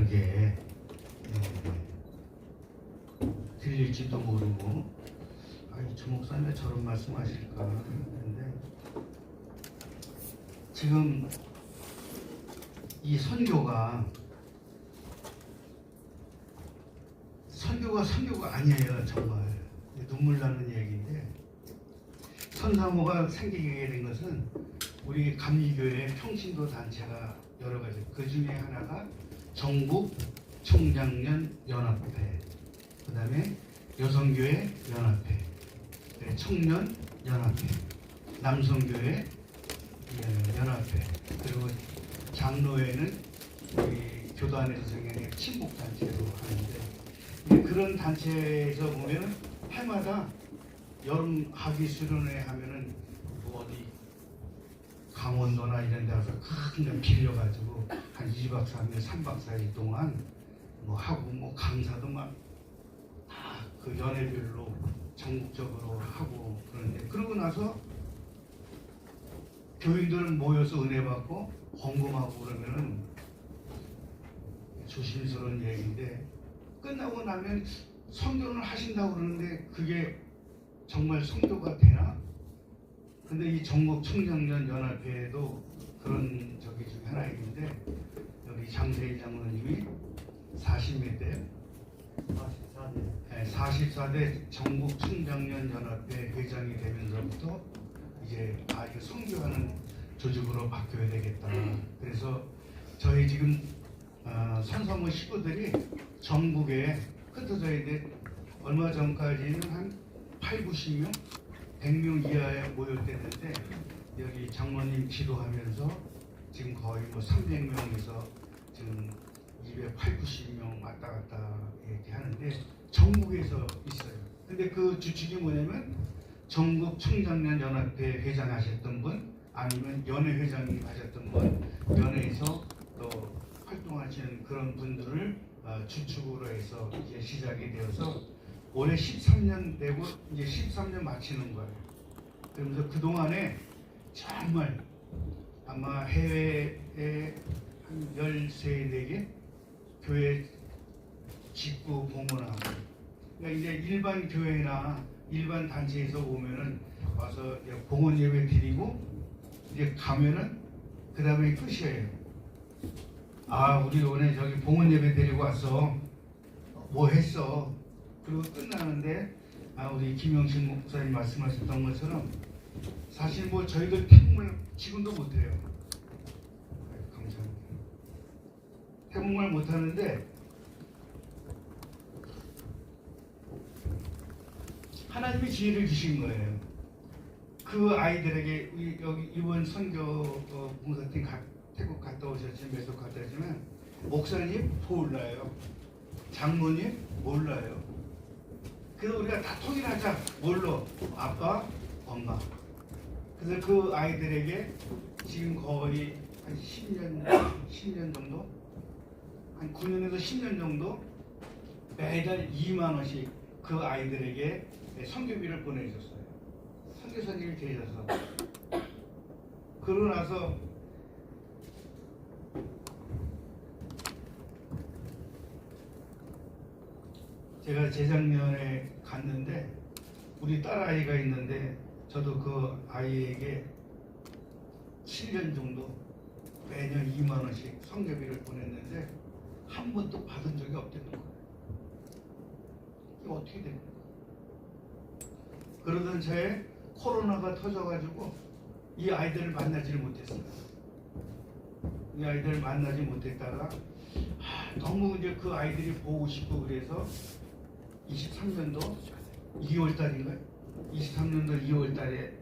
다르게 들릴지도 모르고 주 목사님 왜 저런 말씀하실까 했는데, 지금 이 선교가 아니에요. 정말 눈물 나는 얘기인데, 선사모가 생기게 된 것은 우리 감리교회 평신도 단체가 여러 가지, 그 중에 하나가 전국 총장년 연합회, 그 다음에 여성교회 연합회, 청년 연합회, 남성교회 연합회, 그리고 장로회는 우리 교단에서 정해진 친목 단체로 하는데, 그런 단체에서 보면 해마다 여름 학위 수련회 하면은 뭐 어디 강원도나 이런 데 가서 큰 데 빌려가지고 한 2박 3일, 3박 4일 동안 뭐 하고, 뭐 강사도 막 다 그 연회별로 전국적으로 하고 그러는데, 그러고 나서 교인들은 모여서 은혜 받고 헌금하고 그러면은 조심스러운 얘기인데, 끝나고 나면 선교를 하신다고 그러는데 그게 정말 선교가 되나? 근데 이 전국 청년년 연합회에도 그런 저기 중에 하나 있는데, 여기 장세희 장로님이 40몇 대 44대 전국 청장년 연합회 회장이 되면서부터 이제 이거 선교하는 조직으로 바뀌어야 되겠다. 그래서 저희 지금 선사모 식구들이 전국에 흩어져 있는데, 얼마 전까지는 한 8, 90명, 100명 이하에 모일 때였는데, 여기 장로님 지도하면서 지금 거의 뭐 300명에서 지금 280, 90명 왔다 갔다 이렇게 하는데 전국에서 있어요. 근데 그 주축이 뭐냐면 전국 청장년 연합회 회장 하셨던 분, 아니면 연회 회장님 하셨던 분, 연회에서 또 활동하시는 그런 분들을 주축으로 해서 이제 시작이 되어서 올해 13년 되고 이제 13년 마치는 거예요. 그러면서 그 동안에 정말 아마 해외에 한 13, 14개 교회 직구 봉헌하고, 그러니까 이제 일반 교회나 일반 단체에서 오면은 와서 봉헌 예배 드리고 이제 가면은 그 다음에 끝이에요. 우리 오늘 저기 봉헌 예배 드리고 왔어. 뭐 했어? 그리고 끝나는데 우리 김영식 목사님 말씀하셨던 것처럼 사실 뭐 저희들 태국말 지금도 못해요. 감사합니다. 태국말 못하는데 하나님이 지혜를 주신 거예요. 그 아이들에게 여기 이번 선교 봉사팀 태국 갔다 오셨지만, 몇 석 갔다 오시면 목사님 몰라요, 장모님 몰라요. 그래서 우리가 다 통일하자. 뭘로? 아빠, 엄마. 그래서 그 아이들에게 지금 거의 한 10년 정도, 한 9년에서 10년 정도 매달 2만 원씩 그 아이들에게 선교비를 보내줬어요. 선교사님이 계셔서. 그러고 나서 제가 재작년에 갔는데, 우리 딸아이가 있는데 저도 그 아이에게 7년 정도 매년 2만 원씩 선교비를 보냈는데 한 번도 받은 적이 없다는 거예요. 이게 어떻게 됩니까? 그러던 차에 코로나가 터져가지고 이 아이들을 만나지를 못했어요. 이 아이들을 만나지 못했다가 너무 이제 그 아이들이 보고 싶고, 그래서 23년도 2월달인가요? 23년도 2월달에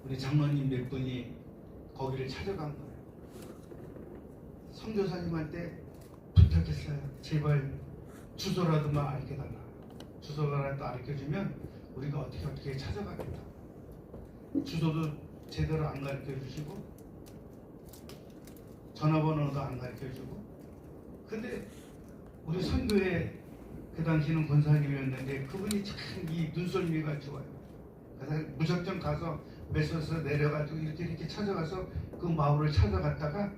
우리 장로님 몇 분이 거기를 찾아간 거예요. 선교사님한테 부탁했어요. 제발 주소라도만 알려달라. 주소라도 알려주면 우리가 어떻게 찾아가겠다. 주소도 제대로 안 가르쳐주시고 전화번호도 안 가르쳐주고. 근데 우리 선교회 그 당시는 권사님이었는데 그분이 참 이 눈썰미가 좋아요. 그래서 무작정 가서 메서서 내려가지고 이렇게 찾아가서 그 마을을 찾아갔다가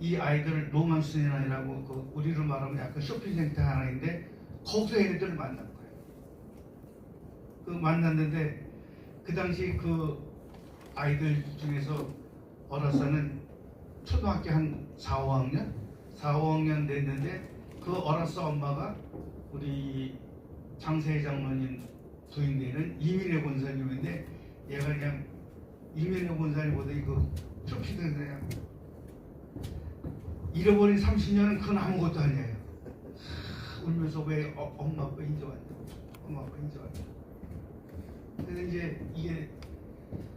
이 아이들 로만스이라고 그 우리로 말하면 약간 쇼핑센터 하나인데 거기서 애들을 만난 거예요. 그 만났는데 그 당시 그 아이들 중에서 어라사는 초등학교 한 4, 5학년 됐는데 그 어라사 엄마가 우리 장세희 장로님 부인되는 이민혜 권사님인데 얘가 그냥 이민혜 권사님보다 이거 쇼핑센터 그냥 잃어버린 30년은 그건 아무것도 아니에요. 울면서 왜 엄마 아빠 이제 왔냐? 엄마 아빠 이제 왔냐? 그래서 이제 이게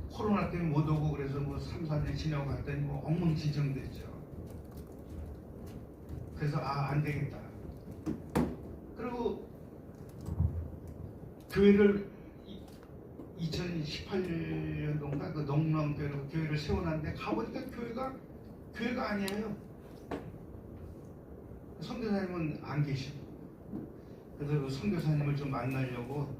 코로나 때문에 못 오고 그래서 뭐 3, 4년 지나고 갔더니 뭐 엉망진창됐죠. 그래서 안 되겠다. 그리고 교회를 2018년도인가 그 농랑교회로 교회를 세워놨는데 가보니까 교회가 아니에요. 선교사님은 안 계시고 그래서 그 선교사님을 좀 만나려고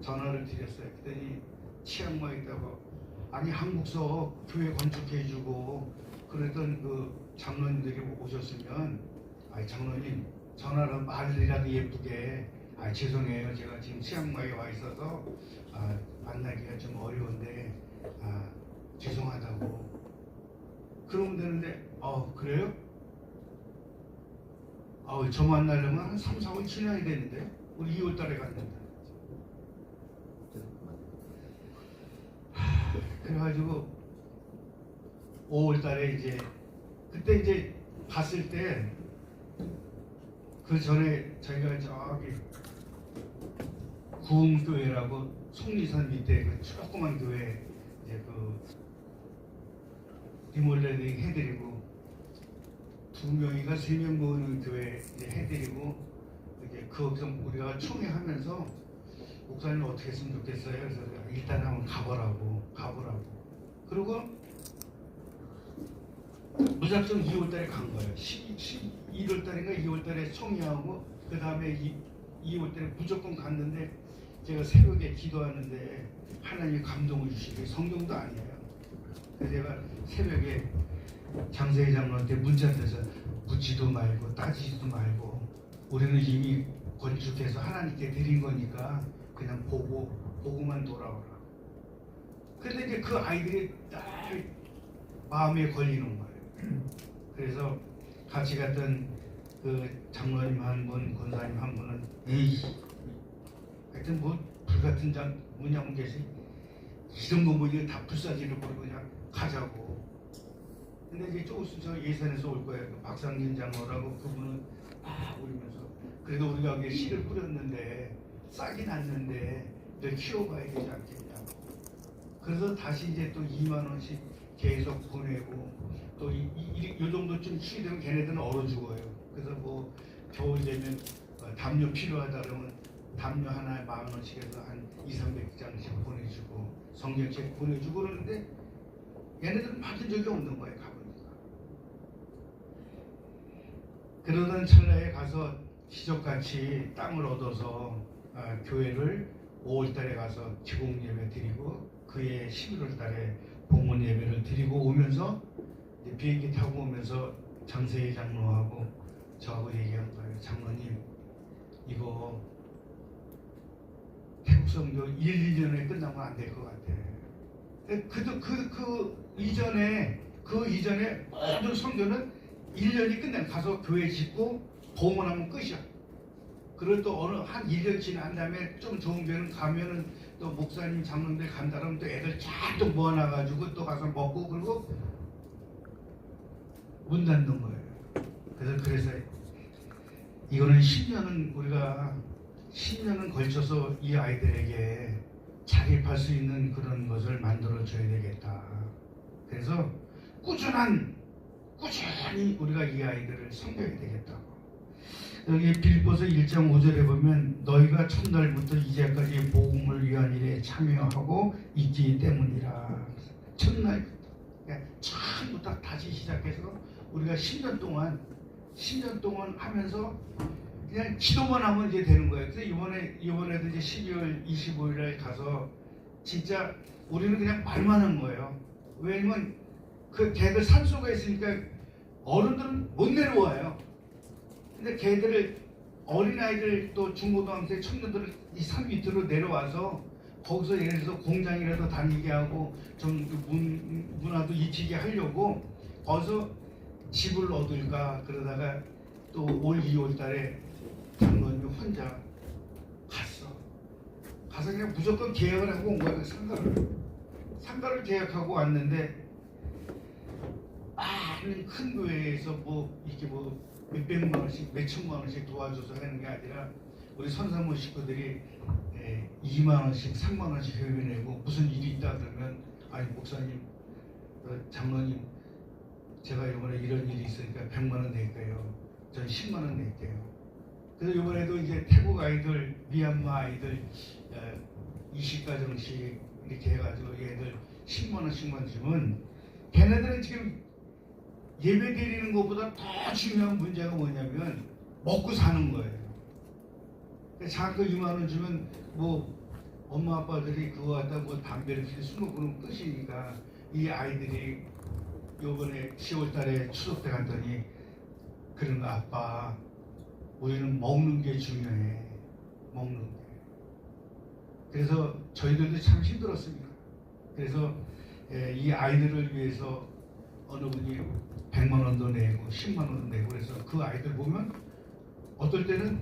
전화를 드렸어요. 그랬더니 치앙마에 있다고 아니 한국서 교회 건축해주고 그랬던 그 장로님들이 오셨으면 아니 장로님 전화로 말이라도 예쁘게 죄송해요 제가 지금 치앙마에 와 있어서 만나기가 좀 어려운데 죄송하다고 그러면 되는데 그래요? 저 만나려면 한 3, 4월 지나야 되는데 우리 2월 달에 갔는데 그래가지고 5월 달에 이제 그때 이제 갔을 때 그 전에 저희가 저기 구흥교회라고 속리산 밑에 그 조그만 교회 이제 그 리몰레링 해드리고 2명인가 3명 모이는 교회 이제 해드리고 이제 거기서 우리가 총회하면서 목사님 어떻게 했으면 좋겠어요? 그래서 일단 한번 가보라고. 그리고 무작정 2월달에 간 거예요. 1월달인가 2월달에 총회하고 그 다음에 2월달에 무조건 갔는데 제가 새벽에 기도하는데 하나님이 감동을 주시고 성경도 아니에요. 그래서 제가 새벽에 장세희 장로한테 문자 떼서 묻지도 말고 따지지도 말고 우리는 이미 건축해서 하나님께 드린 거니까 그냥 보고만 돌아오라. 근데 이제 그 아이들이 딱 마음에 걸리는 거예요. 그래서 같이 갔던 그 장로님 한 분, 권사님 한 분은 하여튼 뭐 불같은 문양 계시 이런 거 뭐 이거 다 불사지를 버리고 그냥 가자고. 근데 이제 조금 있으면 예산에서 올 거예요. 그 박상진 장로라고 그분은 울면서 그래도 우리가 여기 씨를 뿌렸는데 싹이 났는데 늘 키워봐야 되지 않겠냐고. 그래서 다시 이제 또 2만 원씩 계속 보내고 또 이 정도쯤 씨 되면 걔네들은 얼어 죽어요. 그래서 뭐 겨울 되면 담요 필요하다 그러면 담요 하나에 10,000원씩 해서 한 200~300장씩 보내주고 성경책 보내주고 그러는데 얘네들은 받은 적이 없는 거예요. 가보니까. 그러던 찰나에 가서 기적같이 땅을 얻어서 교회를 5월달에 가서 기공 예배 드리고 그해 11월달에 봉헌 예배를 드리고 오면서 이제 비행기 타고 오면서 장세희 장로하고 저하고 얘기한 거예요. 장로님 이거 태국 선교 1, 2년에 끝나면 안 될 것 같아. 그 이전에 모든 선교는 1년이 끝나면 가서 교회 짓고 봉헌하면 끝이야. 그리고 또 어느 한 1년 지난 다음에 좀 좋은 교회는 가면은 또 목사님 장로님들 간다 그러면 또 애들 쫙 모아놔가지고 또 가서 먹고 그리고 문 닫는 거예요. 그래서 이거는 10년은 걸쳐서 이 아이들에게 자립할 수 있는 그런 것을 만들어 줘야 되겠다. 그래서 꾸준히 우리가 이 아이들을 섬겨야 되겠다고. 여기 빌립보서 1장 5절에 보면 너희가 첫날부터 이제까지 복음을 위한 일에 참여하고 있기 때문이라. 첫날부터 처음부터 다시 시작해서 우리가 10년 동안 하면서 그냥 기도만 하면 이제 되는 거예요. 그래서 이번에도 이제 12월 25일에 가서 진짜 우리는 그냥 말만 한 거예요. 왜냐면 그 걔들 산소가 있으니까 어른들은 못 내려와요. 근데 걔들을 어린아이들 또 중고등학생 청년들을 이 산 밑으로 내려와서 거기서 예를 들어서 공장이라도 다니게 하고 좀 문화도 익히게 하려고 거기서 집을 얻을까 그러다가 또 올 2월 달에 장로님이 혼자 가서 그냥 무조건 계약을 하고 온 거예요. 상가를 계약하고 왔는데 많은 큰 교회에서 뭐 이렇게 뭐 몇백만 원씩 몇천만 원씩 도와줘서 하는 게 아니라 우리 선사모 식구들이 2만 원씩 3만 원씩 회비 내고 무슨 일이 있다 그러면 아니 목사님 장로님 제가 이번에 이런 일이 있으니까 100만 원 낼게요. 전 10만 원 낼게요. 그래서 이번에도 이제 태국 아이들, 미얀마 아이들 20가정씩 이렇게 해가지고 얘들 10만 원씩만 주면 걔네들은 지금 예배 드리는 것보다 더 중요한 문제가 뭐냐면 먹고 사는 거예요. 자꾸 2만 원 주면 뭐 엄마 아빠들이 그거 갖다 뭐 담배를 피우고 술 먹고는 끝이니까 이 아이들이 요번에 10월 달에 추석 때 갔더니 그런 거 아빠 우리는 먹는 게 중요해. 먹는 게. 그래서 저희들도 참 힘들었습니다. 그래서 이 아이들을 위해서 어느 분이 100만 원도 내고 10만 원도 내고 그래서 그 아이들 보면 어떨 때는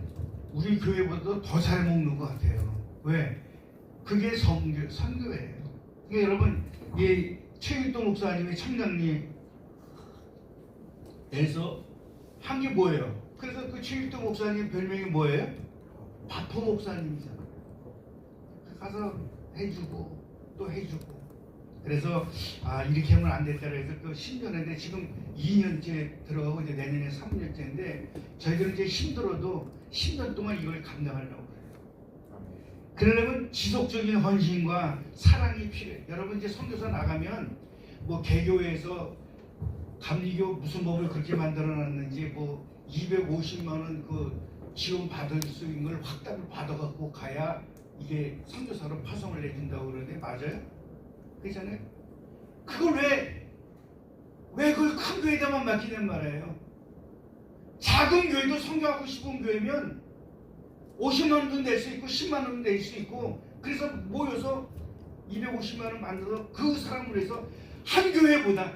우리 교회보다 더 잘 먹는 것 같아요. 왜? 그게 선교예요. 그러니까 여러분 이 최일동 목사님의 청량리에서 한 게 뭐예요? 그래서 그 최일동 목사님 별명이 뭐예요? 바포 목사님이잖아요. 가서 해주고 또 해주고 그래서 이렇게 하면 안 됐다 그래서 그 신전인데 지금 2년째 들어가고 이제 내년에 3년째인데 저희들은 이제 힘들어도 10년 동안 이걸 감당하려고 그래요. 그러려면 지속적인 헌신과 사랑이 필요해요. 여러분 이제 선교사 나가면 뭐 개교에서 감리교 무슨 법을 그렇게 만들어놨는지 뭐 250만 원 그 지원 받을 수 있는 걸 확답을 받아갖고 가야 이게 선교사로 파송을 내준다고 그러는데 맞아요? 그렇잖아요? 그걸 왜 그걸 큰 교회에다만 맡기냔 말이에요. 작은 교회도 선교하고 싶은 교회면 50만 원도 낼 수 있고 10만 원도 낼 수 있고 그래서 모여서 250만 원 만들어서 그 사람을 위해서 한 교회보다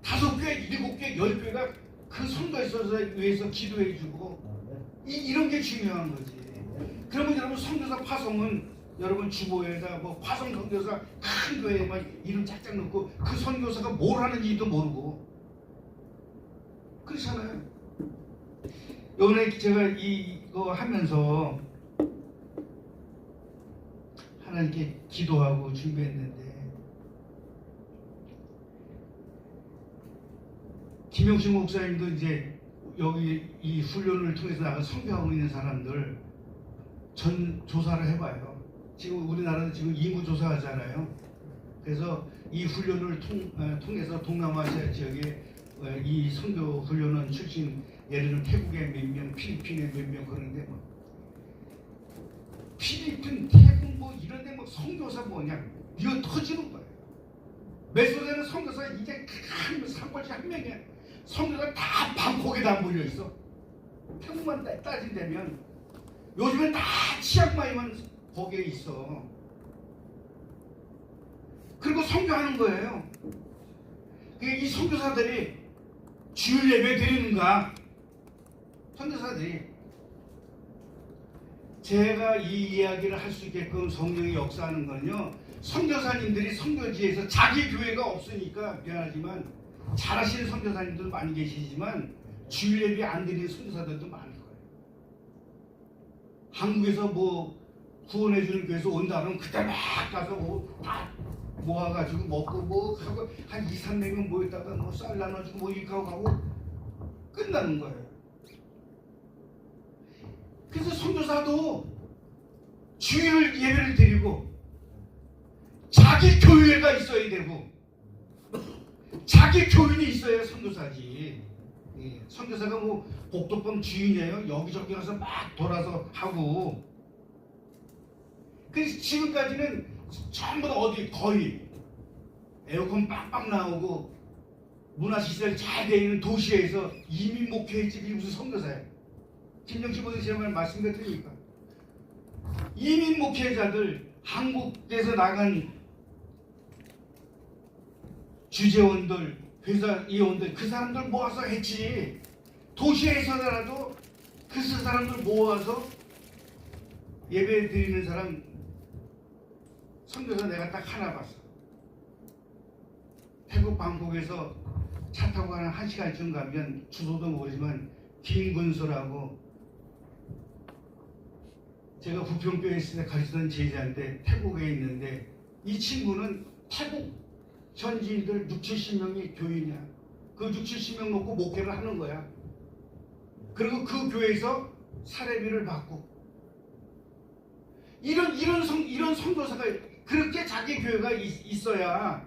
5개, 7개, 10개가 그 선교에서 위해서 기도해주고 이런 게 중요한 거지. 그러면 여러분 선교사 파송은 여러분 주보에다 뭐 파송 선교사 큰 교회에만 이름 짝짝 넣고 그 선교사가 뭘 하는지도 모르고 그렇잖아요. 이번에 제가 이거 하면서 하나님께 기도하고 준비했는데 김용식 목사님도 이제 여기 이 훈련을 통해서 나가 선교하고 있는 사람들 전 조사를 해봐요. 지금 우리나라는 지금 인구 조사하잖아요. 그래서 이 훈련을 통해서 동남아시아 지역에 이 선교 훈련원 출신 예를 들면 태국에 몇 명, 필리핀에 몇 명 그러는데 뭐 필리핀, 태국 뭐 이런데 뭐 선교사 뭐냐 미어 터지는 거예요. 메소드에는 선교사 이제 한 산골지 한 명이야. 선교사 다 방콕에 다 몰려 있어. 태국만 따진다면 요즘엔 다 치앙마이만 거기에 있어. 그리고 선교하는 거예요. 이 선교사들이 주일 예배 드리는가? 선교사들이 제가 이 이야기를 할 수 있게끔 성령이 역사하는 건요. 선교사님들이 선교지에서 자기 교회가 없으니까 미안하지만 잘하시는 선교사님들 많이 계시지만 주일 예배 안 드리는 선교사들도 많을 거예요. 한국에서 뭐 구원해주는 교회에서 온다 그러면 그때 막 가서 뭐 다 모아가지고 먹고 뭐 하고 한 2, 300명 모였다가 뭐 쌀 나눠주고 뭐 이렇게 하고 가고 끝나는 거예요. 그래서 선교사도 주일 예배를 드리고 자기 교회가 있어야 되고 자기 교인이 있어야 선교사지. 선교사가 뭐 복덕방 주인이에요. 여기저기 가서 막 돌아서 하고. 그래서 지금까지는 전부 다 어디 거의 에어컨 빵빵 나오고 문화시설 잘 되어 있는 도시에서 이민 목회집이 무슨 선교사예요? 김정식 보시면 말씀드렸으니까 이민 목회자들 한국에서 나간 주재원들 회사 이원들 그 사람들 모아서 했지. 도시에서라도 그 사람들 모아서 예배 드리는 사람 선교사 내가 딱 하나 봤어. 태국 방콕에서 차 타고 한 1시간쯤 가면 주소도 모르지만 김근수라고 제가 부평교회 있을 때 가르치던 제자인데 태국에 있는데 이 친구는 태국 현지인들 60-70명이 교인이야. 그 60-70명 놓고 목회를 하는 거야. 그리고 그 교회에서 사례비를 받고 이런 선교사가 그렇게 자기 교회가 있어야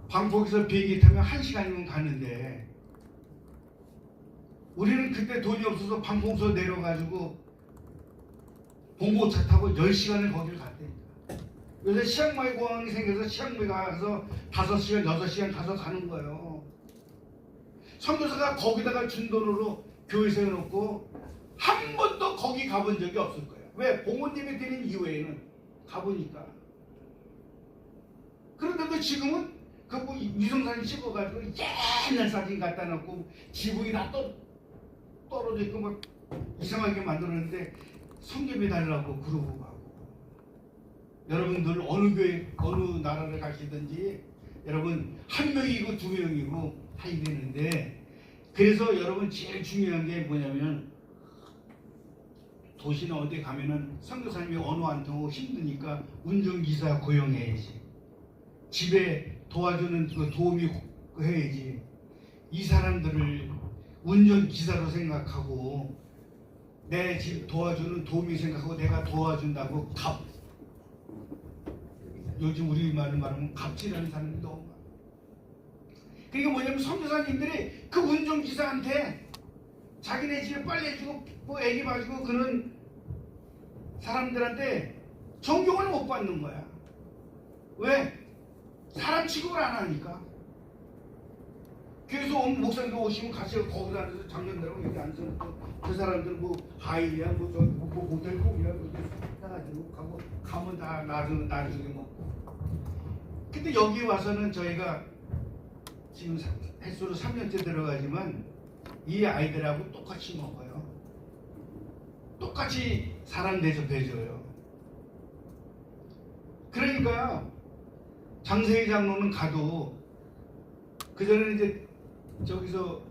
방콕에서 비행기 타면 1시간이면 가는데 우리는 그때 돈이 없어서 방콕에서 내려가지고 봉고차 타고 10시간을 거기를 갔대. 요새 치앙마이 공항이 생겨서 치앙마이 가서 5시간, 6시간 가서 가는 거예요. 선교사가 거기다가 준 돈으로 교회 세워놓고 한 번도 거기 가본 적이 없을 거예요. 왜? 봉헌예배 드린 이후에는 가보니까. 그런데도 지금은 그 뭐 위성사진 찍어가지고 옛날 사진 갖다 놓고 지붕이 다 떨어져 있고 막 이상하게 만들었는데 성경에 달라고 그러고 가고. 여러분들 어느 교회 어느 나라를 가시든지 여러분 한 명이고 두 명이고 다 이랬는데 그래서 여러분 제일 중요한 게 뭐냐면 도시나 어디 가면은 선교사님이 언어 안 통하고 힘드니까 운전기사 고용해야지. 집에 도와주는 그 도움이 해야지. 이 사람들을 운전기사로 생각하고 내 집 도와주는 도움이 생각하고 내가 도와준다고 요즘 우리 말은 갑질하는 사람이 너무 많아. 그게 뭐냐면 선교사님들이 그 운전기사한테 자기네 집에 빨리 해주고 뭐 애기 봐주고 그런 사람들한테 존경을 못 받는 거야. 왜? 사람 취급을 안 하니까. 교회에서 온 목사님도 오시면 같이 거기서 앉아서 장년들하고 여기 앉아서 그 사람들 뭐 하이야 뭐 모델 꼭이야 뭐 해가지고 가면 다 나중에 먹고. 근데 여기 와서는 저희가 지금 횟수로 3년째 들어가지만 이 아이들하고 똑같이 먹어요. 똑같이 사람 대접해줘요. 그러니까 장세희 장로는 가도 그전에는 이제 저기서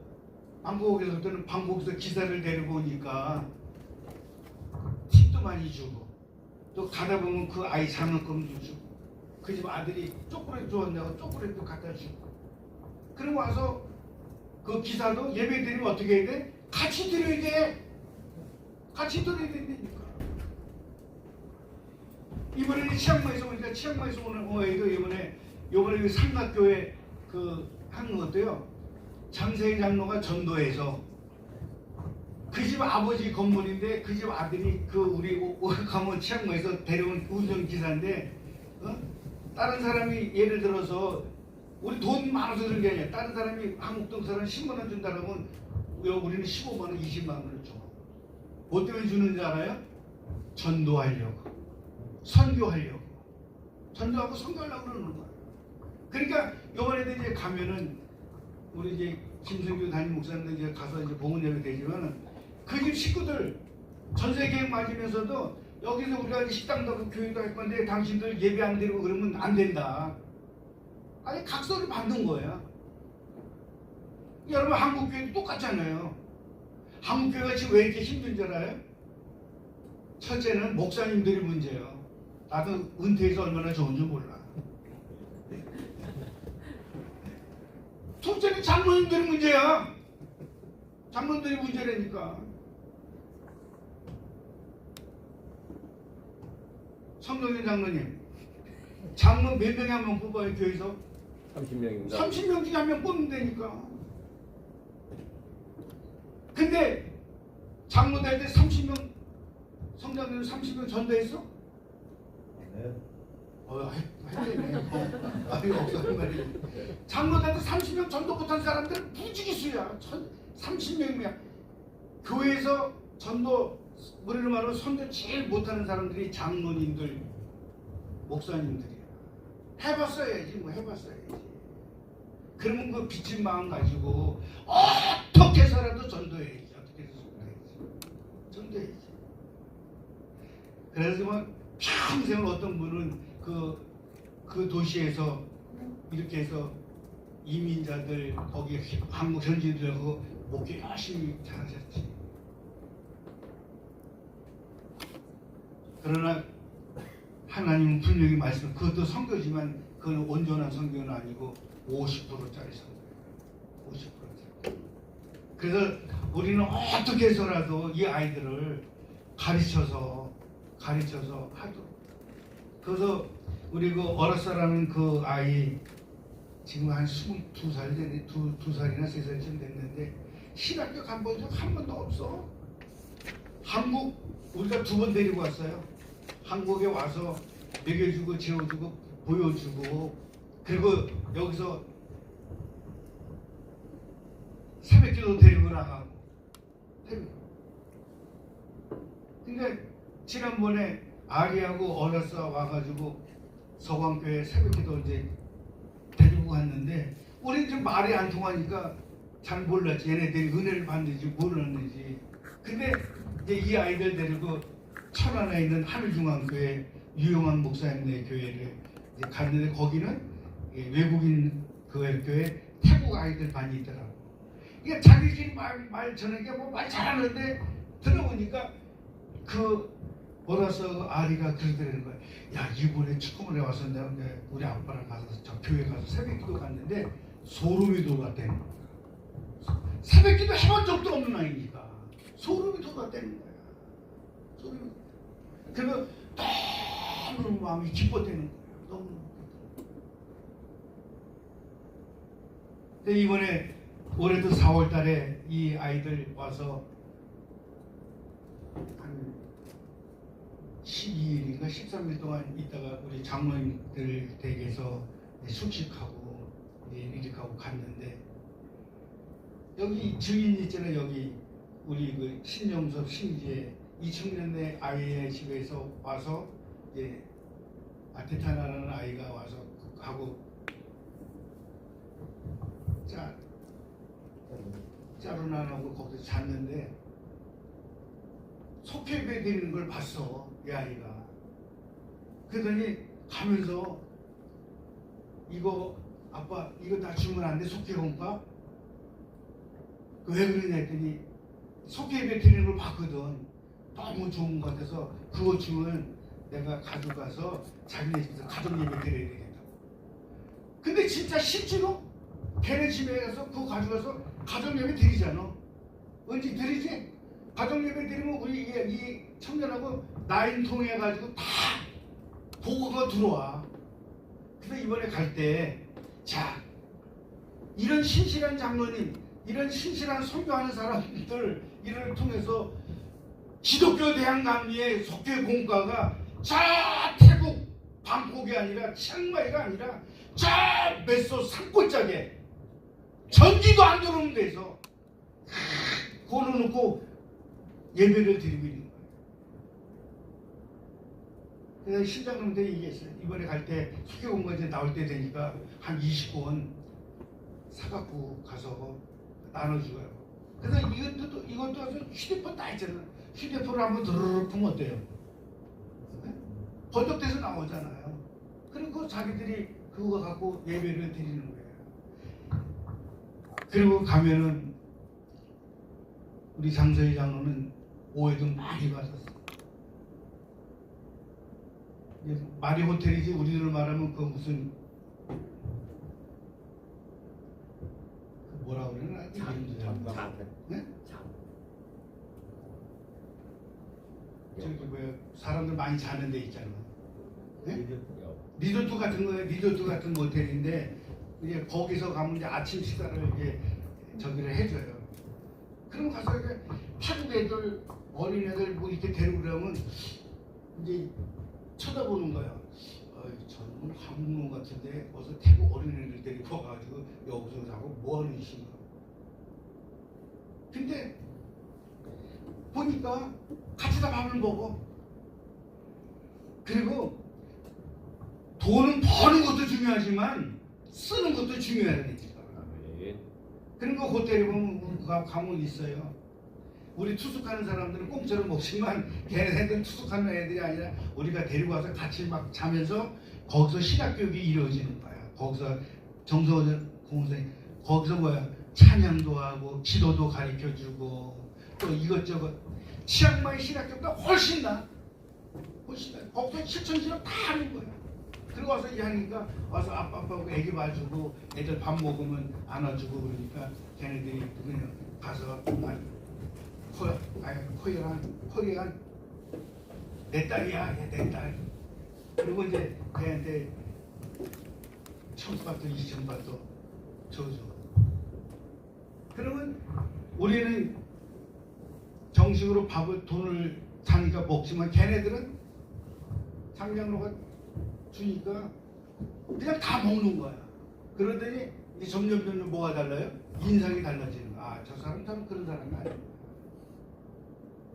방콕에서부터는 방콕에서 기사를 데리고 오니까 팁도 많이 주고 또 가다 보면 그 아이 장학금도 주고 그 집 아들이 초콜릿 좋아한다고 초콜릿도 갖다 주고 그리고 와서 그 기사도 예배 드리면 어떻게 해야 돼? 같이 드려야 돼. 같이 드려야 된다니까. 이번에는 치앙마이에서 오니까 치앙마이에서 오는 애도 이번에 그 삼각교회 그 하는 것도요. 장세희 장로가 전도해서 그 집 아버지 건물인데 그 집 아들이 그 우리 가면 치앙마이에서 데려온 운전기사인데 다른 사람이 예를 들어서 우리 돈 많아서 그런 게 아니라 다른 사람이 한국동 사람 10만원 준다라면 우리는 15만원 20만원을 줘. 뭐 때문에 주는지 알아요? 전도하려고 선교하려고 전도하고 선교하려고 그러는 거야. 그러니까 요번에도 이제 가면은 우리 이제 김성규 담임 목사님도 이제 가서 이제 봉헌 예배 되지만은 그 집 식구들 전세 계획 맞으면서도 여기서 우리가 식당도 하고 교회도 할 건데 당신들 예배 안 드리고 그러면 안 된다. 아니 각서를 받는 거야. 여러분 한국교회도 똑같잖아요. 한국교회가 지금 왜 이렇게 힘든 줄 알아요? 첫째는 목사님들이 문제예요. 나도 은퇴해서 얼마나 좋은 줄 몰라. 둘째는 장로님들이 문제야. 장로님들이 문제라니까. 성동현 장로님, 장로 몇 명이 한 명 뽑아요 교회에서? 30명입니다. 30명 중에 한 명 뽑으면 되니까. 근데 장로 될 때 30명 성장님 30명 전도했어? 네. 했더니 아니 없다는 말이지. 장로한테 30명 전도 못한 사람들은 무지기수야. 30명이야. 교회에서 전도 우리로 말하면 선교 제일 못하는 사람들이 장로님들, 목사님들이야. 해봤어야지 뭐 해봤어야지. 그러면 그 비친 마음 가지고 어떻게 해서라도 전도해야지. 어떻게 해서 전도해야지. 그래서 뭐 평생 어떤 분은 그 도시에서 이렇게 해서 이민자들 거기 한국 현지인들하고 목회 열심히 잘하셨지. 그러나 하나님은 분명히 말씀, 그것도 선교지만 그건 온전한 선교는 아니고 50%짜리 선교예요. 50%짜리. 그래서 우리는 어떻게 해서라도 이 아이들을 가르쳐서 하도록. 그래서 우리 그 어라사라는 그 아이 지금 한 22살 됐네. 2살이나 3살쯤 됐는데 신학교 간본 적 한 번도 없어. 한국 우리가 2번 데리고 왔어요. 한국에 와서 먹여주고 재워주고 보여주고, 그리고 여기서 새벽기도 데리고 나가고. 그러니까 지난번에 아리하고 어라사 와가지고 서광교회 새벽기도 이제 데리고 갔는데 우리는 좀 말이 안 통하니까 잘 몰랐지. 얘네들이 은혜를 받는지 모르는지. 근데 이제 이 아이들 데리고 천안에 있는 하늘중앙교회 유영환 목사님네 교회를 이제 갔는데 거기는 외국인 교회 태국 아이들 반이 있더라고. 이게 자기들이 말 전하게 뭐 말 잘하는데 들어보니까 그 어라서 아리가 그러더라는 거야. 야, 이번에 축구문에 와서 내가 우리 아빠랑 가서 저 교회 가서 새벽기도 갔는데 소름이 돋았다는 거야. 새벽기도 해본 적도 없는 아이니까 소름이 돋았다는 거야. 소름이. 그리고 너무 마음이 기뻤다는 거야. 너무. 근데 이번에 올해도 4월달에 이 아이들 와서 한 12일인가 13일 동안 있다가 우리 장로님들 댁에서 숙식하고 이렇게 하고 갔는데, 여기 증인 있잖아요. 여기 우리 그 신영섭 신지에 2000년대 아이의 집에서 와서 이제 아테타나라는 아이가 와서 하고 짜루나라고 거기서 잤는데 속죄배 드리는 걸 봤어, 이 아이가. 그러더니 가면서 이거 아빠 이거 나 주면 안 돼? 속죄공과? 왜 그러냐 했더니 속죄배 드리는 걸 봤거든. 너무 좋은 것 같아서 그거 주면 내가 가져가서 자기네 집에서 가족 예배 드려야 되겠다고. 근데 진짜 실제로 걔네 집에 가서 그거 가져가서 가족 예배 드리잖아. 언제 드리지? 가족 예배 드리면 우리 이 청년하고 나인 통해가지고 다 보고가 들어와. 그래서 이번에 갈 때 자, 이런 신실한 장로님, 이런 신실한 선교하는 사람들 이를 통해서 기독교 대한감리의 속죄 공과가 저 태국 방콕이 아니라 치앙마이가 아니라 저 메소 산골짜기에 전기도 안 들어오는 데서 걸어놓고 예배를 드리고 있는 거예요. 그래서 신장님한테 얘기했어요. 이번에 갈 때 속죄 공과 이제 나올 때 되니까 한 20권 사갖고 가서 나눠주고요. 그래서 이것도 휴대폰 다 있잖아. 휴대폰을 한번 드르륵 보면 어때요? 네? 번역돼서 나오잖아요. 그리고 자기들이 그거 갖고 예배를 드리는 거예요. 그리고 가면은 우리 장서희 장로는 오해도 많이 받았어. 마리 호텔이지 우리들 말하면 그 무슨 뭐라 그러나? 네? 저기 뭐야 사람들 많이 자는 데 있잖아. 네? 리조트 같은 거예요. 리조트 같은 모텔인데 이제 거기서 가면 이제 아침 식사를 이제 저기를 해줘요. 그럼 가서 이제 태국 애들 어린애들 뭐 이렇게 데리고 그러면 이제 쳐다보는 거야. 저는 한국 같은데 어서 태국 어린애들 데리고 와가지고 여기서 자고 뭐 하는 짓인가. 근데 보니까 같이 다 밥을 먹어. 그리고 돈은 버는 것도 중요하지만 쓰는 것도 중요하다니까. 그러니까 호텔에 보면 가면 있어요. 우리 투숙하는 사람들은 공짜로 먹지만 걔네들은 투숙하는 애들이 아니라 우리가 데리고 와서 같이 막 자면서 거기서 신학교육이 이루어지는 거야. 거기서 정서원 공생 거기서 뭐야 찬양도 하고 기도도 가르쳐주고 또 이것저것 치앙마이 신학교보다 훨씬 나. 거기서 실천실험 다 하는 거야. 그리고 와서 하니까 와서 아빠하고 애기 봐주고 애들 밥 먹으면 안아주고 그러니까 걔네들이 그냥 가서 코리안 내 딸이야 내 딸. 그리고 이제 걔한테 1,000바트 2,000바트 줘줘. 그러면 우리는 정식으로 밥을 돈을 자니까 먹지만 걔네들은 장장로가 주니까 그냥 다 먹는 거야. 그러더니 이제 점점 뭐가 달라요? 인상이 달라지는 거야. 아, 저 사람은 그런 사람이 아니야.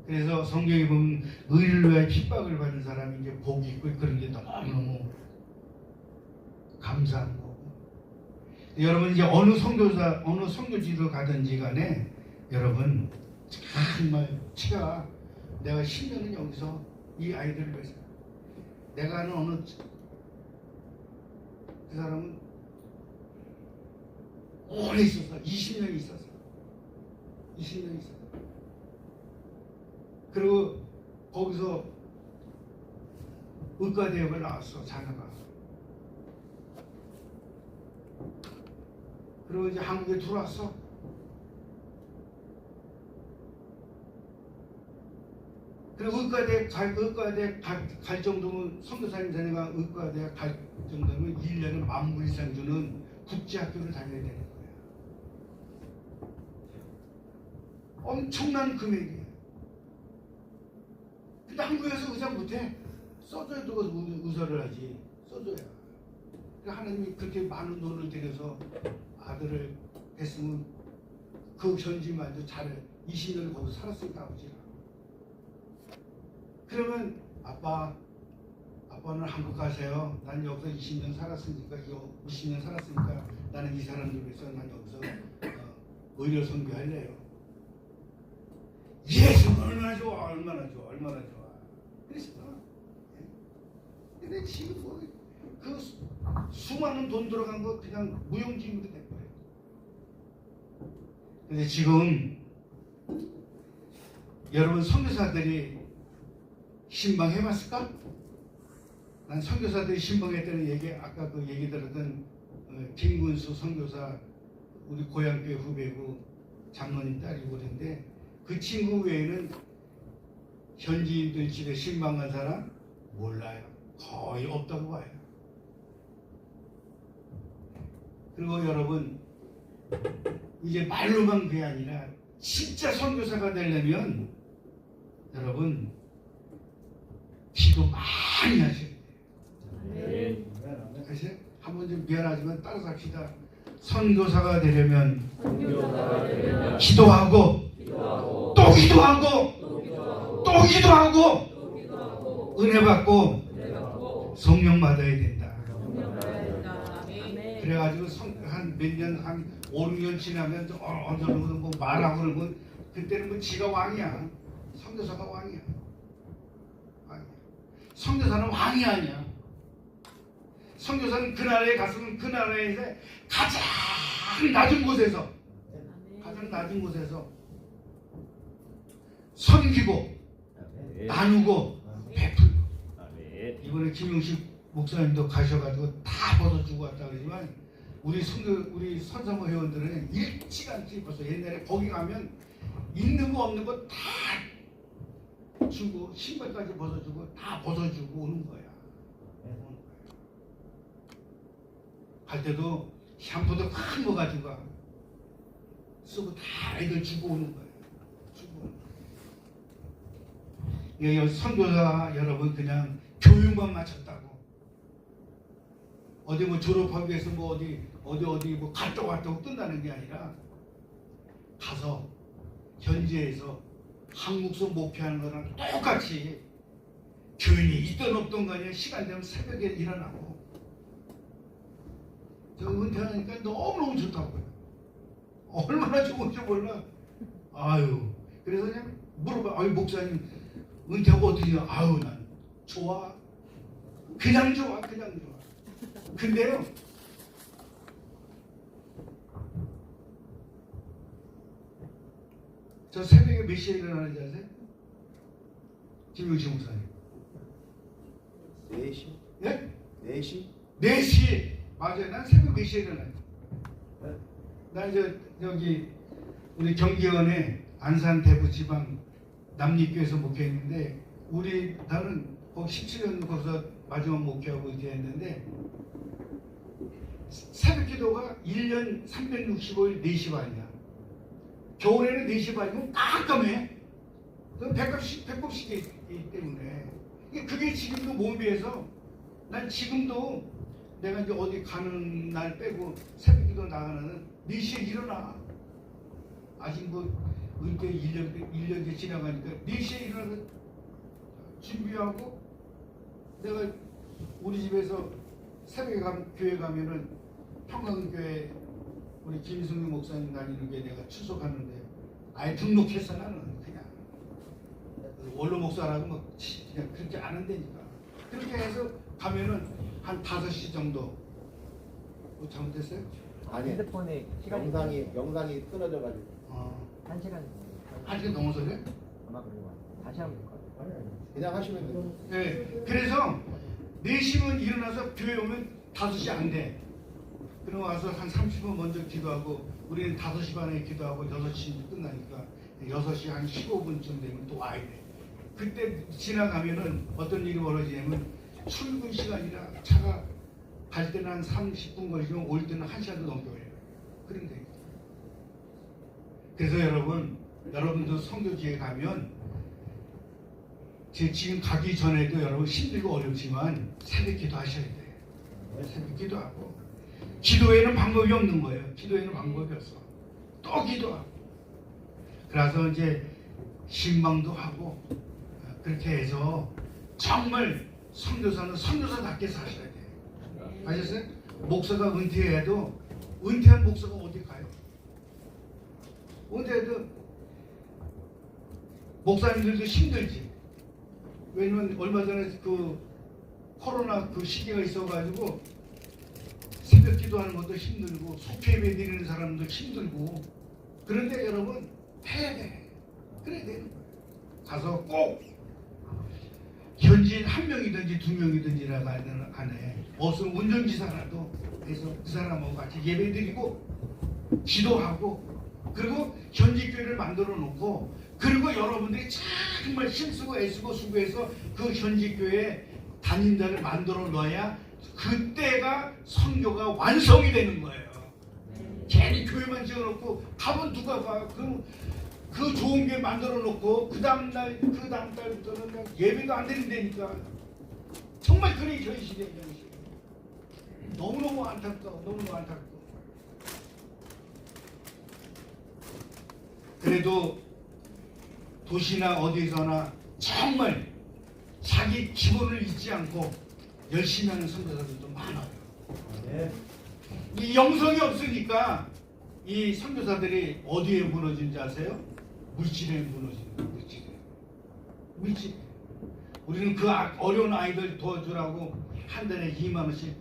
그래서 성경에 보면 의를 위하여 핍박을 받는 사람이 이제 복이 있고 그런 게 너무너무 감사한 거고. 여러분 이제 어느 선교지로 가든지 간에 여러분 정말 내가 10년은 여기서 이 아이들을 위해서 내가 아는 어느 그 사람은 오래 있었어. 20년 있었어. 20년 있었어. 그리고 거기서 의과대학을 나왔어. 자녀가. 그리고 이제 한국에 들어왔어. 그리고 의과대학 갈 정도면 선교사님 자녀가 의과대학 갈 정도면 1년에 10,000불 이상 주는 국제학교를 다녀야 되는 거야. 엄청난 금액이야. 근데 한국에서 의사 못해. 써줘야 또 의사를 하지. 써줘야. 그러니까 하나님이 그렇게 많은 돈을 들여서 아들을 했으면 그 현지말도 잘해. 20년을 거기서 살았으니까 아버지가. 그러면 아빠는 한국 가세요. 난 여기서 20년 살았으니까 50년 살았으니까 나는 이 사람들 위해서 난 여기서 의료 선교할래요. 예수는 얼마나 좋아. 그랬어. 근데 지금 그 수많은 돈 들어간 거 그냥 무용지물이 된 거예요. 근데 지금 여러분 선교사들이 신방해봤을까? 난 선교사들이 신방했다는 얘기 아까 그 얘기 들었던 김군수 선교사 우리 고향교회 후배고 장로님 딸이고 그런데 그 친구 외에는 현지인들 집에 신방한 사람 몰라요. 거의 없다고 봐요. 그리고 여러분 이제 말로만 그게 아니라 진짜 선교사가 되려면 여러분 기도 많이 하셔야 돼요. 네. 한번 좀 미안하지만 따라서 합시다. 선교사가 되려면 기도하고 또 기도하고 또 기도하고 은혜 받고 성령 받아야 된다. 그래가지고 한 몇 년, 한 5, 6년 지나면 어쩌는 뭐 말하고 그러면 그때는 뭐 지가 왕이야. 선교사가 왕이야. 선교사는 왕이 아니야. 선교사는 그 나라에 갔으면 그 나라에서 가장 낮은 곳에서 섬기고 나누고 베풀고. 이번에 김용식 목사님도 가셔가지고 다 벗어주고 왔다 그러지만 우리 선사모 회원들은 일찌감치 벌써 옛날에 거기 가면 있는 거 없는 거 다 주고 신발까지 벗어주고 다 벗어주고 오는 거야. 갈 때도 샴푸도 큰 거 가지고 가. 쓰고 다 애들 주고 오는 거야. 여기 선교사 여러분 그냥 교육만 마쳤다고 어디 뭐 졸업하기 위해서 뭐 어디 뭐 갔다 왔다고 끝나는 게 아니라 가서 현지에서 한국서 목표하는 거랑 똑같이 교인이 있던 없던 간에 시간 되면 새벽에 일어나고 저 은퇴하니까 너무너무 좋다고요. 얼마나 좋은지 몰라. 아유, 그래서 그냥 물어봐. 아유, 목사님 은퇴하고 어떠냐? 아유, 난 좋아. 그냥 좋아. 근데요, 저 새벽에 몇 시에 일어나는지 아세요? 김용식 목사님. 4시? 예? 4시? 4시. 맞아요. 난 새벽 4시에 일어나요. 난 여기 우리 경기원에 안산 대구지방 남리교에서 목회했는데 나는 거기 17년 거기서 마지막 목회하고 이렇게 했는데 새벽 기도가 1년 365일 4시 반이야. 겨울에는 4시 반이면 깜깜해. 배꼽시계 때문에. 그게 지금도 몸에 비해서 난 지금도 내가 이제 어디 가는 날 빼고 새벽 기도 나가는 4시에 일어나. 아직 뭐 은퇴 1년이 지나가니까 4시에 일어나서 준비하고 내가 우리 집에서 새벽에 교회 가면은 평강교회 우리 김승규 목사님 다니는 게 내가 출석하는데 아예 등록했어. 나는 그냥 원로 목사라고 뭐 그냥 그렇게 안 한다니까. 그렇게 해서 가면은 한 5시 정도. 뭐 잘못됐어요? 아니, 핸드폰에 시간이 영상이 끊어져가지고. 1시간 1시간 넘어서 그래? 아마 그런 거 같아요. 다시 한번 볼까요? 그냥 하시면 돼요. 네. 그래서 4시면 일어나서 교회 오면 5시 안 돼. 그럼 와서 한 30분 먼저 기도하고 우리는 5시 반에 기도하고 6시 끝나니까 6시 한 15분쯤 되면 또 와야 돼. 그때 지나가면은 어떤 일이 벌어지냐면 출근 시간이라 차가 갈 때는 한 30분 걸리면 올 때는 1시간도 넘게 걸려요. 그런데 그래서 여러분도 성교지에 가면 지금 가기 전에도 여러분 힘들고 어렵지만 새벽 기도 하셔야 돼요. 새벽 기도하고 기도에는 방법이 없는 거예요. 기도에는 방법이 없어. 또 기도하고 그래서 이제 신방도 하고 그렇게 해서 정말 선교사는 선교사답게 사셔야 돼요. 아셨어요? 목사가 은퇴해도 은퇴한 목사가 어디 가요? 은퇴해도 목사님들도 힘들지. 왜냐면 얼마 전에 그 코로나 그 시기가 있어가지고 새벽 기도하는 것도 힘들고 속죄예배 드리는 사람도 힘들고 그런데 여러분 해야 돼. 그래야 되는 거예요. 가서 꼭 현지인 1명이든지 2명이든지라고 하는 안에 없으면 운전기사라도 해서 그 사람하고 같이 예배 드리고 기도하고 그리고 현지 교회를 만들어 놓고 그리고 여러분들이 정말 힘쓰고 애쓰고 수고해서 그 현지 교회에 담임자를 만들어 놔야 그때가 선교가 완성이 되는 거예요. 괜히 교회만 지어놓고 가면 누가 봐. 그 좋은 교회 만들어 놓고 그 다음 달부터는 예배도 안 드린다니까. 정말 그래 저희 시대에 너무너무 안타까워. 너무너무 안타까워. 그래도 도시나 어디서나 정말 자기 기본을 잊지 않고 열심히 하는 선교사들도 많아요. 네. 이 영성이 없으니까 이 선교사들이 어디에 무너진지 아세요? 물질에 무너지는 거예요. 물질에. 우리는 그 어려운 아이들 도와주라고 한 달에 2만 원씩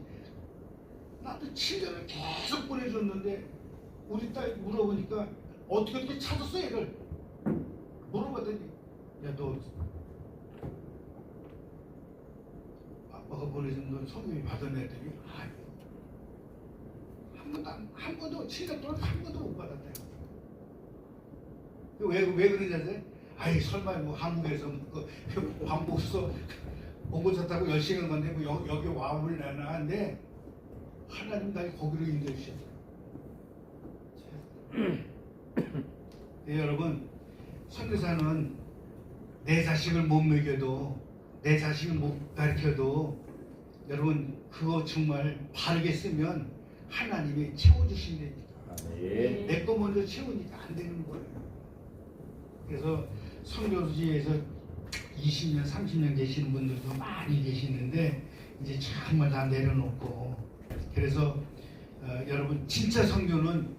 나도 7년을 계속 보내줬는데 우리 딸 물어보니까 어떻게 찾았어 얘를 물어봤더니 야 너 아빠가 보내준 돈 성경이 받았네 했더니 한 번도 7년 동안 한 번도 못 받았대요. 왜 그러는지 아세요? 아이 설마 뭐 한국에서 그 왕복서 봉고차 타고 10시간 건데 뭐 여기 와볼 내나 한데 하나님 날 거기로 인도해 주셨어요. 네, 여러분 선교사는 내 자식을 못 먹여도 내 자식을 못 가르쳐도 여러분 그거 정말 바르게 쓰면 하나님이 채워주신다니까. 네. 내 거 먼저 채우니까 안 되는 거예요. 그래서 선교지에서 20년, 30년 계시는 분들도 많이 계시는데 이제 정말 다 내려놓고 그래서 여러분 진짜 선교는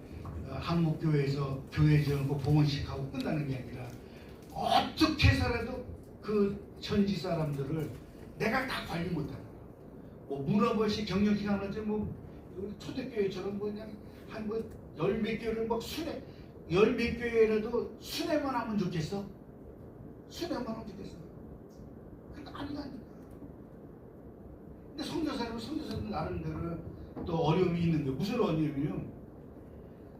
한국교회에서 교회 지어놓고 봉헌식하고 끝나는 게 아니라 어떻게 살아도 그 현지 사람들을 내가 다 관리 못하는 거야. 뭐 문화벌식 경력기간 하지 뭐 초대교회처럼 뭐 그냥 한 뭐 열 몇 교회를 막 순회 열 몇 교회라도 순회만 하면 좋겠어? 순회만 하면 좋겠어? 그러니까 아니라니까. 근데 선교사는 나름대로 또 어려움이 있는데 무슨 어려움이요?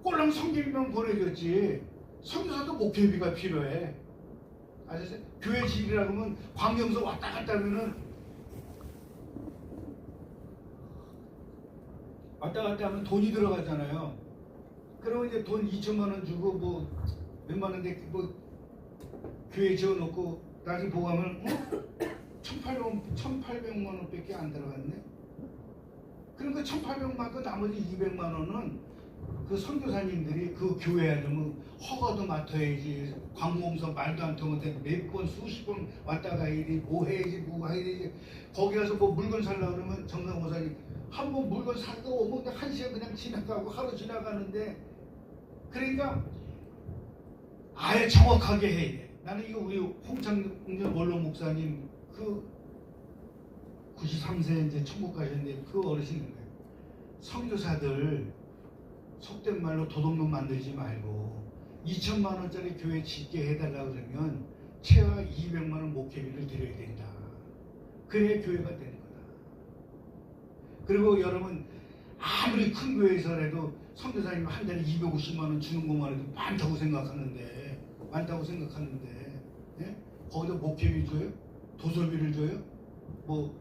꼴랑 선교비만 보내줬지 선교사도 목회비가 필요해. 아셨어요? 교회 집이라고 하면 광명서 왔다 갔다 하면은 왔다 갔다 하면 돈이 들어가잖아요. 그러면 이제 돈 2천만 원 주고 뭐 몇만 원대 뭐 교회 지어놓고 나중에 보고 하면 1,800만 원밖에 안 들어갔네. 그러니까 1,800만 그 나머지 200만 원은 그 선교사님들이 그 교회에 뭐 허가도 맡아야지 관공서 말도 안 통한데 몇 번 수십 번 왔다 가야지 뭐 해야지 뭐 해야지 거기 가서 뭐 물건 살려고 그러면 정상 목사님 한 번 물건 사고 오면 한 시간 그냥 지나가고 하루 지나가는데 그러니까 아예 정확하게 해야 돼. 나는 이거 우리 홍창년 원로 목사님 그 93세 이제 천국 가셨는데 그 어르신인데 선교사들 속된 말로 도둑놈 만들지 말고 2천만 원짜리 교회 짓게 해달라고 그러면 최하 200만 원 목회비를 드려야 된다. 그래야 교회가 되는 거다. 그리고 여러분 아무리 큰 교회에서라도 선교사님 한 달에 250만 원 주는 것만 해도 많다고 생각하는데 예? 거기다 목회비 줘요? 도서비를 줘요? 뭐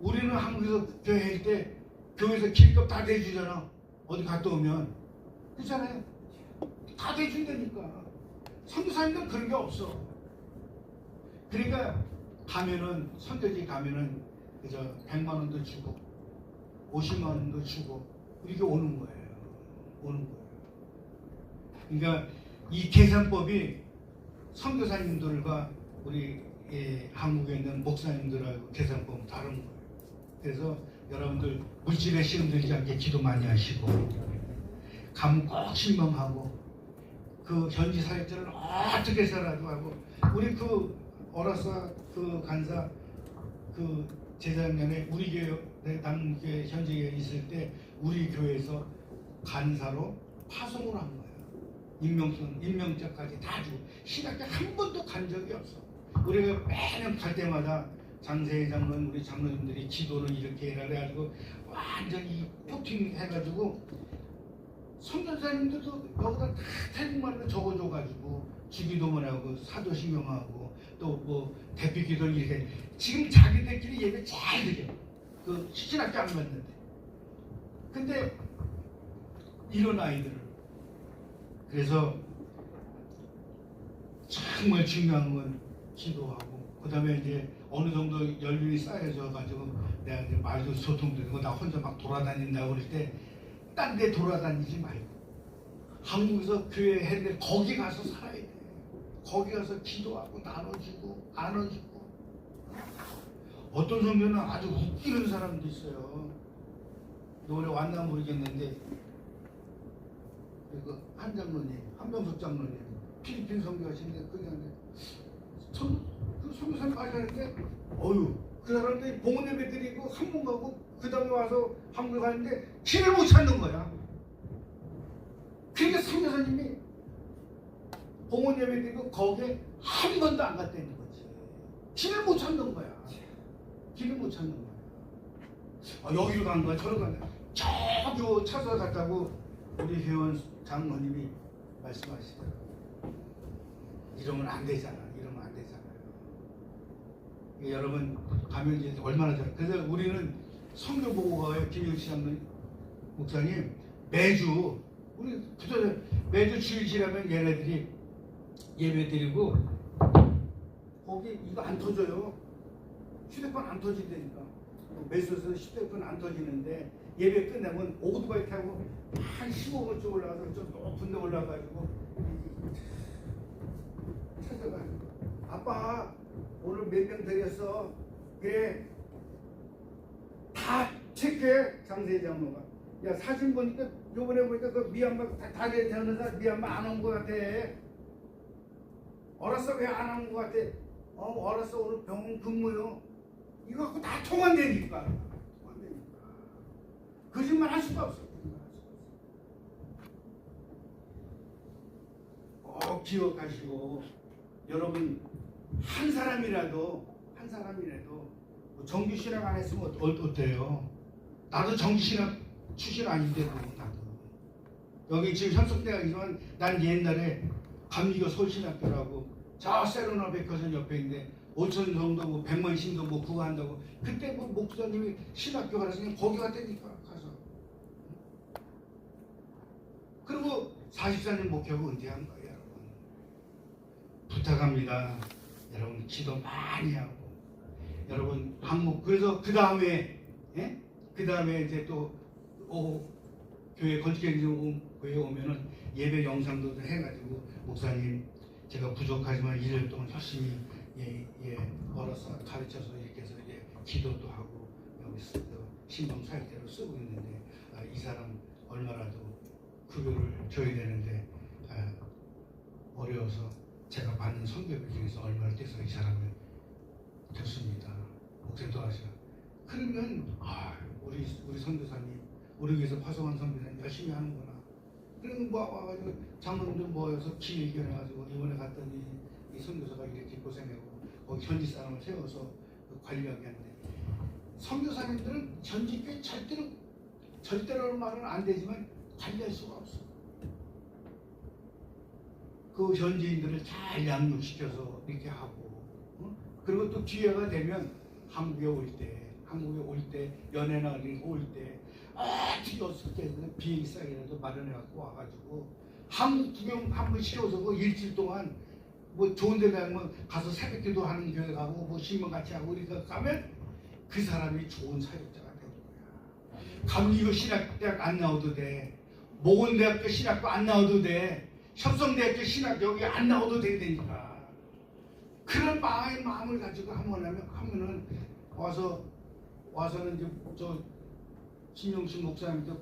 우리는 한국에서 교회 할 때 교회에서 길값 다 대주잖아. 어디 갔다 오면 그렇잖아요. 다 대준다니까. 선교사님들은 그런 게 없어. 그러니까 가면은 선교지 가면은 그저 100만 원도 주고 50만 원도 주고 이렇게 오는 거예요. 그러니까 이 계산법이 선교사님들과 우리 한국에 있는 목사님들하고 계산법은 다른 거예요. 그래서 여러분들 물질에 시험 들지 않게 기도 많이 하시고 가면 꼭 신방하고 그 현지 사역자를 어떻게 살아도 하고 우리 그 어라사 그 간사 그 재작년에 우리 교회 남교회 현지에 있을 때 우리 교회에서 간사로 파송을 한 거예요. 임명장까지 다 주고 신학교 한 번도 간 적이 없어. 우리가 매년 갈 때마다 장세희 장로님 우리 장로님들이 기도를 이렇게 해라 그래가지고 완전히 포팅 해가지고 선교사님들도 여기다 다 태국말로 적어줘가지고 주기도문 하고 사도신경하고 또 뭐 대피기도 이렇게 지금 자기들끼리 예배 잘 드려. 그 신학교 안 갔는데 근데 이런 아이들을 그래서 정말 중요한 건 기도하고 그 다음에 이제 어느 정도 연륜이 쌓여져 가지고 내가 이제 말도 소통되고 나 혼자 막 돌아다닌다고 그럴 때 딴 데 돌아다니지 말고 한국에서 교회 했는데 거기 가서 살아야 돼. 거기 가서 기도하고 나눠주고 안아주고 어떤 성교는 아주 웃기는 사람도 있어요. 노래 왔나 모르겠는데 그 한 장로님 한병석 장로님 필리핀 선교하시는데 그냥 그 선교사님 하시는데 어휴 그 사람들이 봉헌 예배 드리고 한번 가고 그 다음에 와서 한국 가는데 길을 못 찾는 거야. 그러니까 선교사님이 봉헌 예배 드리고 거기에 한 번도 안 갔다는 거지. 길을 못 찾는 거야. 길을 못 찾는 거야. 여기로 간 거야 저로 간 거야. 저기 차서 갔다고 우리 회원 장로님이 말씀하시더라고요. 이러면 안 되잖아. 이러면 안 되잖아요. 여러분 가면 이제 얼마나 잘. 그래서 우리는 성경 보고 가요. 김영시 장로님 목사님 매주 우리 매주 주일 지나면 얘네들이 예배 드리고 거기 이거 안 터져요. 휴대폰 안 터진다니까. 매수에서 10대분 안 터지는데 예배 끝나면 오토바이 타고 한 15분쯤 올라가서 좀 높은 데 올라가가지고 찾아가. 아빠 오늘 몇 명 드렸어? 그래. 다 체크해. 장세희 장로가. 야 사진 보니까 요번에 보니까 그 미얀마 다리에 되는 사람 미얀마 안 온 것 같아. 알았어. 왜 안 온 것 같아? 알았어. 오늘 병원 근무요. 이거 갖고 다 통한다니까. 거짓말 할 수가 없어. 꼭 기억하시고 여러분 한 사람이라도 뭐 정규 신학 안 했으면 어때요? 나도 정규 신학 출신 아닌데도 나도 여기 지금 현석대학이지만 난 옛날에 감리교 서울신학교라고 저 세로나 백화점 옆에 있는데 5천 정도 뭐 100만 신도 뭐 그거 한다고 그때 뭐 목사님이 신학교 가서 그냥 거기 갔다니까 가서 그리고 44년 목회하고 은퇴한 거예요. 여러분 부탁합니다. 여러분 기도 많이 하고 여러분 한국 그래서 그 다음에 이제 또 교회 건축행정교회 오면은 예배 영상도 해가지고 목사님 제가 부족하지만 1년 동안 열심히 벌어서 가르쳐서 이렇게 해서 기도도 하고 여기 신방 사역대로 쓰고 있는데 이 사람 얼마라도 급여를 줘야 되는데 어려워서 제가 받는 선교비 중에서 얼마를 떼서 이 사람을 줬습니다. 목사님도 하시라. 그러면 우리 선교사님 우리 위해서 파송한 선교사님 열심히 하는구나. 그럼 뭐 와가지고 장로님들 모여서 기 의견해가지고 이번에 갔더니 이 선교사가 이렇게 고생하고 거기 현지 사람을 세워서 관리하게 하는데 선교사님들은 현지교회 절대로 말은 안 되지만 관리할 수가 없어. 그 현지인들을 잘 양육시켜서 이렇게 하고 그리고 또 기회가 되면 한국에 올 때 연애나 올 때 어떻게 어떻게 비행기상이라도 마련해갖고 와가지고 한국 구경 한번 시켜서 그 일주일 동안 뭐 좋은 데 가서 새벽기도 하는 교회 가고 뭐 신문 같이 하고 그러니까 가면 그 사람이 좋은 사역자가 되는 거야. 감리교 신학대학 안 나와도 돼. 모건대학교 신학교 안 나와도 돼. 협성대학교 신학 여기 안 나와도 된다니까. 그런 마음을 가지고 하면은 와서는 이제 저 신영식 목사님도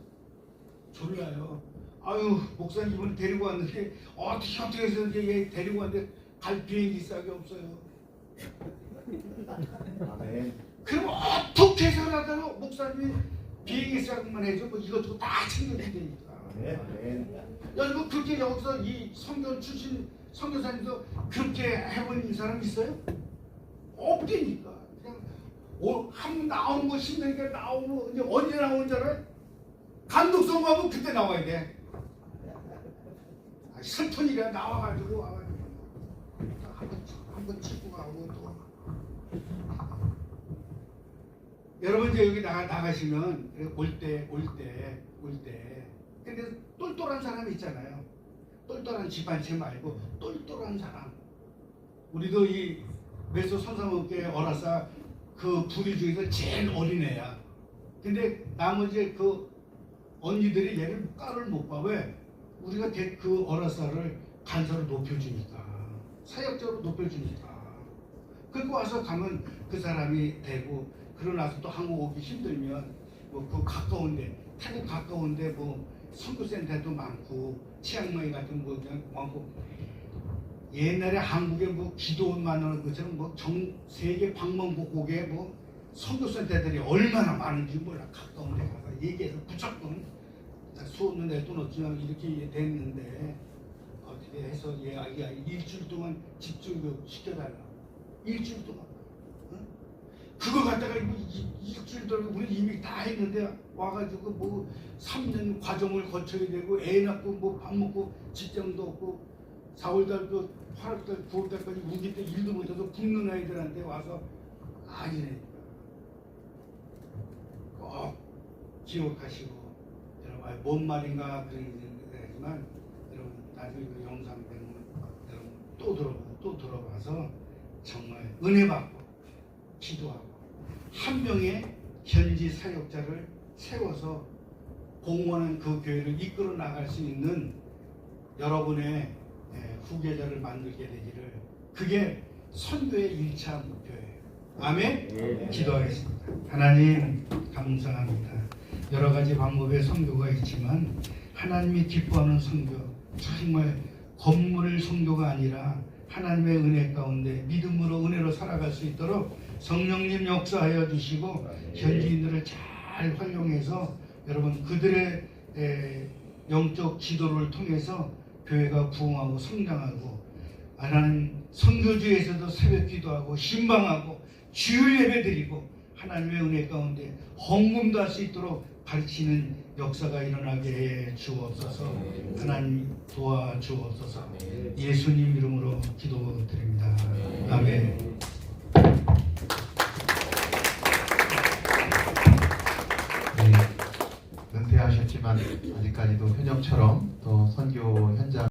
졸라요. 아유 목사님 이번에 데리고 왔는데 어떻게 해서 이제 얘 데리고 왔는데 갈 비행기 싸게 없어요. 그럼 어떻게 해서라도 목사님이 비행기 싸게만 해줘 뭐 이것저것 다 챙겨야 되니까. 여러분 그렇게 여기서 이 선교 출신 선교사님도 그렇게 해본 사람 있어요? 없다니까. 그냥 한 나오는 거 10년간 나오고 이제 언제 나오는 줄 알아요? 감독 선거하면 그때 나와야 돼. 슬픈 일이야 나와가지고 한번 찍고 가고 또 여러분 이제 여기 나가시면 올 때 근데 똘똘한 사람이 있잖아요. 똘똘한 집안채 말고 똘똘한 사람. 우리도 이 매소 선사목교회 어라사 그 부리 중에서 제일 어린애야. 근데 나머지 그 언니들이 얘를 깔을 못 봐. 왜? 우리가 그 어라사를 간서를 높여주니까 사역적으로 높여주니까 그리고 와서 가면 그 사람이 되고 그러고 나서 또 한국 오기 힘들면 뭐 그 가까운데 태국 가까운데 뭐 선교센터도 많고 치앙마이 같은 거 많고 옛날에 한국에 뭐 기도원만 하는 것처럼 뭐 전 세계 방방곡곡에 뭐 선교센터들이 얼마나 많은지 몰라. 가까운 데 가서 얘기해서 무조건 수업은 내 돈 없지만 이렇게 됐는데 어떻게 해서 일주일 동안 집중교육 시켜달라. 일주일 동안. 응? 그거 갖다가 일주일 동안 우리 이미 다 했는데 와가지고 뭐 3년 과정을 거쳐야 되고 애 낳고 뭐 밥 먹고 직장도 없고 4월달도 8월달 9월달까지 우기 때 일도 못해서 굶는 아이들한테 와서 아니네. 꼭 기억하시고 여러분 뭔 말인가 그러지만 여러분 나중에 그 영상 보면 여러분 또 들어봐서 정말 은혜 받고 기도하고 한 명의 현지 사역자를 세워서 공헌한 그 교회를 이끌어 나갈 수 있는 여러분의 후계자를 만들게 되기를, 그게 선교의 1차 목표예요. 아멘. 기도하겠습니다. 하나님 감사합니다. 여러 가지 방법의 선교가 있지만 하나님이 기뻐하는 선교, 정말 건물 선교가 아니라 하나님의 은혜 가운데 믿음으로 은혜로 살아갈 수 있도록 성령님 역사하여 주시고 현지인들을 잘 활용해서 여러분 그들의 영적 지도를 통해서 교회가 부흥하고 성장하고, 하나님 선교지에서도 새벽 기도하고 신방하고 주일 예배 드리고 하나님의 은혜 가운데 헌금도 할 수 있도록 가르치는 역사가 일어나게 해 주옵소서. 하나님 도와주옵소서. 예수님 이름으로 기도드립니다. 아멘. 네, 은퇴하셨지만 아직까지도 현역처럼 또 선교 현장